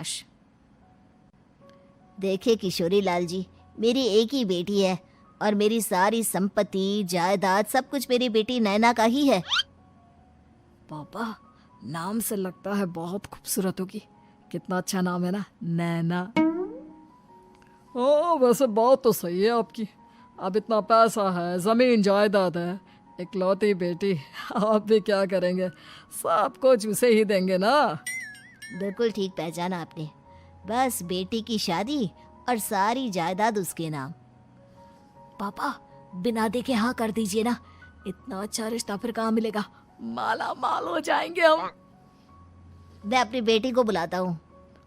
प्रकाश। देखिए किशोरी लाल जी, मेरी एक ही बेटी है और मेरी सारी संपत्ति जायदाद सब कुछ मेरी बेटी नैना का ही है। पापा, नाम से लगता है बहुत खूबसूरत होगी। कितना अच्छा नाम है ना, नैना। ओ, वैसे बात तो सही है आपकी। अब इतना पैसा है, जमीन जायदाद है, इकलौती बेटी, आप भी क्या करेंगे? सब कुछ उसे ही देंगे ना। बिल्कुल ठीक पहचाना आपने। बस बेटी की शादी और सारी जायदाद उसके नाम। पापा, बिना देखे हाँ कर दीजिए ना। इतना अच्छा रिश्ता फिर कहाँ मिलेगा? माला माल हो जाएंगे हम। मैं अपनी बेटी को बुलाता हूँ।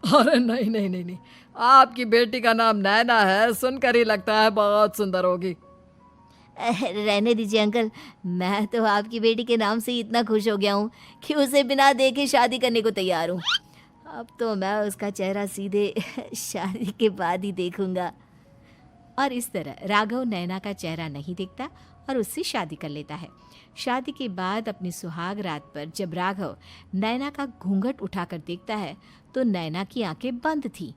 अरे नहीं नहीं नहीं नहीं, आपकी बेटी का नाम नैना है, सुनकर ही लगता है बहुत सुंदर होगी। रहने दीजिए अंकल, मैं तो आपकी बेटी के नाम से ही इतना खुश हो गया हूँ कि उसे बिना देखे शादी करने को तैयार हूँ। अब तो मैं उसका चेहरा सीधे शादी के बाद ही देखूंगा। और इस तरह राघव नैना का चेहरा नहीं देखता और उससे शादी कर लेता है। शादी के बाद अपनी सुहाग रात पर जब राघव नैना का घूंघट उठाकर देखता है तो नैना की आंखें बंद थी।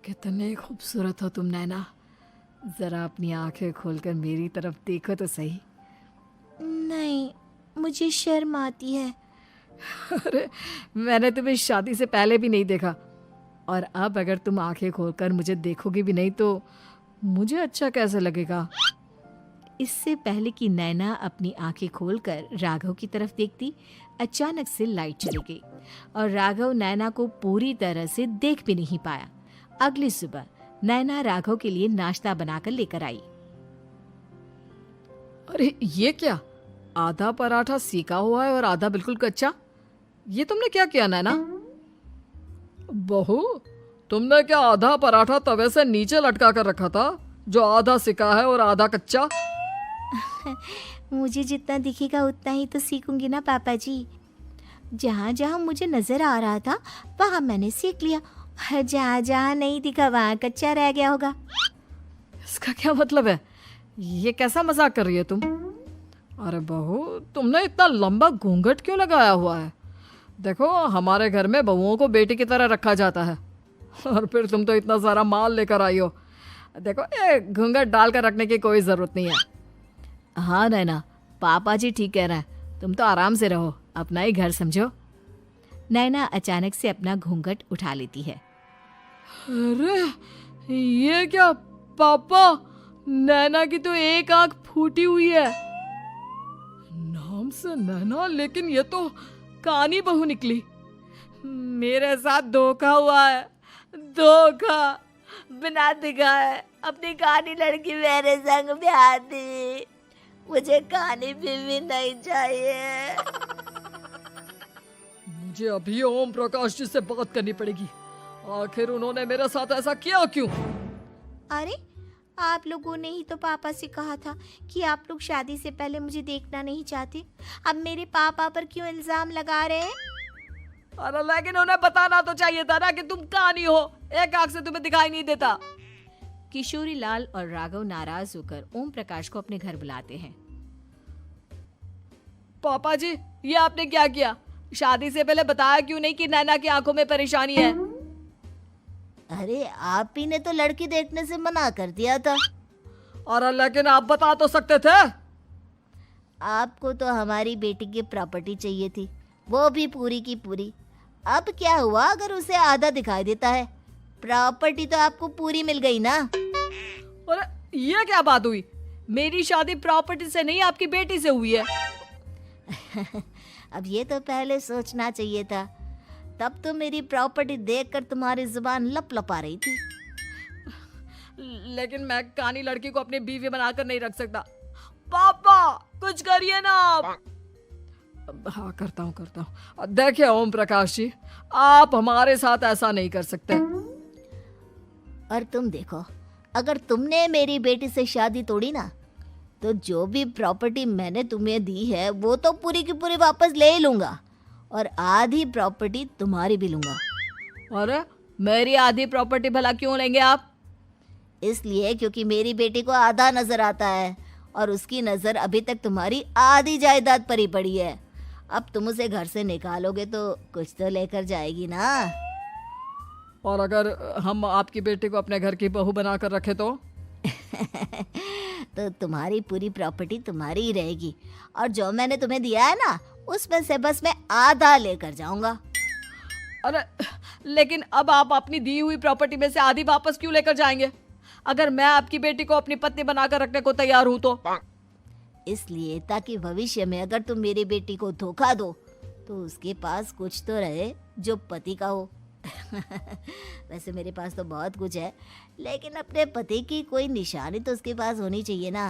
कितनी खूबसूरत हो तुम नैना, जरा अपनी आंखें खोलकर मेरी तरफ देखो तो सही। नहीं, मुझे शर्म आती है। अरे, मैंने तुम्हें शादी से पहले भी नहीं देखा, और अब अगर तुम आंखें खोलकर मुझे देखोगी भी नहीं तो मुझे अच्छा कैसे लगेगा? इससे पहले कि नैना अपनी आंखें खोलकर राघव की तरफ देखती, अचानक से लाइट चली गई और राघव नैना को पूरी तरह से देख भी नहीं पाया। अगली सुबह नैना राघव के लिए नाश्ता बनाकर लेकर आई। अरे ये क्या, आधा पराठा सेका हुआ है और आधा बिल्कुल कच्चा। ये तुमने क्या किया नैना? बहू, तुमने क्या आधा पराठा तवे से नीचे लटका कर रखा था, जो आधा सेका है और आधा कच्चा? मुझे जितना दिखेगा उतना ही तो सीखूंगी ना पापा जी। जहाँ जहाँ मुझे नजर आ रहा था वहाँ मैंने सीख लिया, जहाँ जहाँ नहीं दिखा वहाँ कच्चा रह गया होगा। इसका क्या मतलब है? ये कैसा मजाक कर रही है तुम? अरे बहू, तुमने इतना लंबा घूंघट क्यों लगाया हुआ है? देखो, हमारे घर में बहुओं को बेटी की तरह रखा जाता है, और फिर तुम तो इतना सारा माल लेकर आई हो। देखो, ये घूंघट डालकर रखने की कोई ज़रूरत नहीं है। हाँ नैना, पापा जी ठीक कह रहे हैं, तुम तो आराम से रहो, अपना ही घर समझो। नैना अचानक से अपना घूंघट उठा लेती है। अरे ये क्या पापा, नैना की तो एक आंख फूटी हुई है। नाम से नैना, लेकिन ये तो कानी बहू निकली। मेरे साथ धोखा हुआ है, धोखा। बिना दिखाए अपनी कानी लड़की मेरे संग ब्याह दी। मुझे कानी बीवी नहीं चाहिए। मुझे अभी ओम प्रकाश जी से बात करनी पड़ेगी। आखिर उन्होंने मेरे साथ ऐसा किया क्यों? अरे, आप लोगों ने ही तो पापा से कहा था कि आप लोग शादी से पहले मुझे देखना नहीं चाहते। अब मेरे पापा पर क्यों इल्जाम लगा रहे हैं? अरे लेकिन उन्हें बताना तो चाहिए था ना कि तुम कानी हो, एक आंख से तुम्हें दिखाई नहीं देता। किशोरी लाल और राघव नाराज होकर ओम प्रकाश को अपने घर बुलाते हैं। पापा जी, ये आपने क्या किया? शादी से पहले बताया क्यों नहीं कि नैना की आंखों में परेशानी है? अरे, आप ही ने तो लड़की देखने से मना कर दिया था। और लेकिन आप बता तो सकते थे। आपको तो हमारी बेटी की प्रॉपर्टी चाहिए थी, वो भी पूरी की पूरी। अब क्या हुआ अगर उसे आधा दिखाई देता है? प्रॉपर्टी तो आपको पूरी मिल गई ना। अरे ये क्या बात हुई? मेरी शादी प्रॉपर्टी से नहीं, आपकी बेटी से हुई है। अब ये तो पहले सोचना चाहिए था, तब तो मेरी प्रॉपर्टी देखकर तुम्हारी जुबान लप लपा रही थी। लेकिन मैं कानी लड़की को अपनी बीवी बनाकर नहीं रख सकता। पापा, कुछ करिए ना आप। हाँ, करता हूँ। देखिए ओम प्रकाश जी, आप हमारे साथ ऐसा नहीं कर सकते। और तुम देखो, अगर तुमने मेरी बेटी से शादी तोड़ी ना, तो जो भी प्रॉपर्टी मैंने तुम्हें दी है वो तो पूरी की पूरी वापस ले ही लूंगा, और आधी प्रॉपर्टी तुम्हारी भी लूंगा। अरे, मेरी आधी प्रॉपर्टी भला क्यों लेंगे आप? इसलिए क्योंकि मेरी बेटी को आधा नजर आता है और उसकी नजर अभी तक तुम्हारी आधी जायदाद पर ही पड़ी है। अब तुम उसे घर से निकालोगे तो कुछ तो लेकर जाएगी ना। और अगर हम आपकी बेटी को अपने घर की बहू बना कर रखे तो? तो तुम्हारी पूरी प्रॉपर्टी तुम्हारी ही रहेगी, और जो मैंने तुम्हें दिया है ना, उसमें से बस मैं आधा लेकर जाऊंगा। अरे लेकिन अब आप अपनी दी हुई प्रॉपर्टी में से आधी वापस क्यों लेकर जाएंगे? अगर मैं आपकी बेटी को अपनी पत्नी बनाकर रखने को तैयार हूं तो? इसलिए ताकि भविष्य में अगर तुम मेरी बेटी को धोखा दो तो उसके पास कुछ तो रहे जो पति का हो। वैसे मेरे पास तो बहुत कुछ है, लेकिन अपने पति की कोई निशानी तो उसके पास होनी चाहिए ना।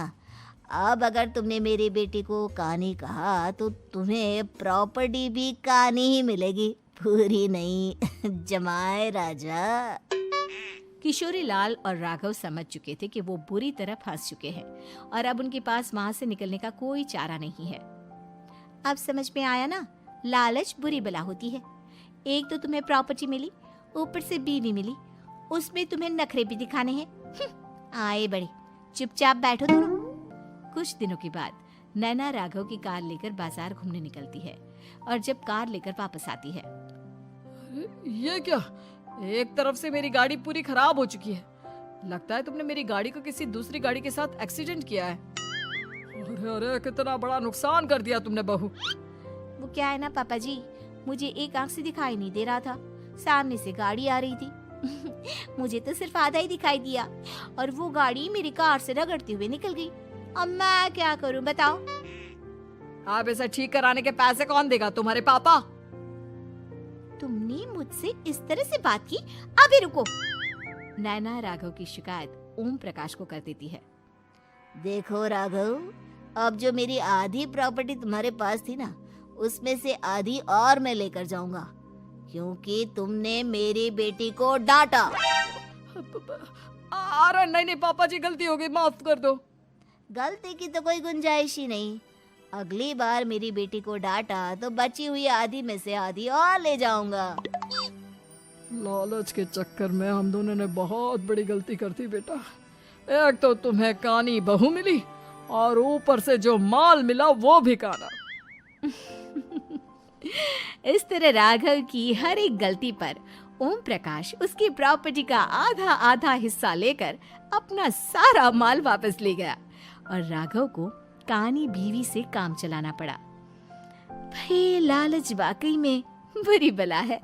अब अगर तुमने मेरी बेटी को कानी कहा तो तुम्हें प्रॉपर्टी भी कानी ही मिलेगी, पूरी नहीं। जमाए राजा। किशोरी लाल और राघव समझ चुके थे कि वो बुरी तरह फंस चुके हैं और अब उनके पास वहां से निकलने का कोई चारा नहीं है। अब समझ में आया ना, लालच बुरी बला होती है। एक तो तुम्हें प्रॉपर्टी मिली, ऊपर से बीवी मिली, उसमें तुम्हें नखरे भी दिखाने हैं। आए बड़े, चुपचाप बैठो दोनों। कुछ दिनों के बाद नैना राघव की कार लेकर बाजार घूमने निकलती है और जब कार लेकर वापस आती है, ये क्या? एक तरफ से मेरी गाड़ी पूरी खराब हो चुकी है। लगता है तुमने मेरी गाड़ी को किसी दूसरी गाड़ी के साथ एक्सीडेंट किया है। अरे अरे, कितना बड़ा नुकसान कर दिया तुमने बहू। वो क्या है ना पापा जी, मुझे एक आंख से दिखाई नहीं दे रहा था, सामने से गाड़ी आ रही थी। मुझे तो सिर्फ आधा ही दिखाई दिया और वो गाड़ी मेरी कार से रगड़ते हुए निकल गई। अब मैं क्या करूं बताओ? आप इसे ठीक कराने के पैसे कौन देगा? तुम्हारे पापा? तुमने मुझसे इस तरह से बात की? अभी रुको। नैना राघव की शिकायत ओम प्रकाश को कर देती है। देखो राघव, अब जो मेरी आधी प्रॉपर्टी तुम्हारे पास थी ना, उसमें से आधी और मैं लेकर जाऊंगा, क्योंकि तुमने मेरी बेटी को डांटा। अरे नहीं नहीं पापा जी, गलती हो गई, माफ कर दो। गलती की तो कोई गुंजाइश ही नहीं। अगली बार मेरी बेटी को डांटा तो बची हुई आधी में से आधी और ले जाऊंगा। लालच के चक्कर में हम दोनों ने बहुत बड़ी गलती कर दी बेटा। एक तो तुम्हें कानी बहू मिली और ऊपर से जो माल मिला वो भी काना। इस तरह राघव की हर एक गलती पर ओम प्रकाश उसकी प्रॉपर्टी का आधा आधा हिस्सा लेकर अपना सारा माल वापस ले गया और राघव को कानी बीवी से काम चलाना पड़ा। भाई लालच वाकई में बुरी बला है।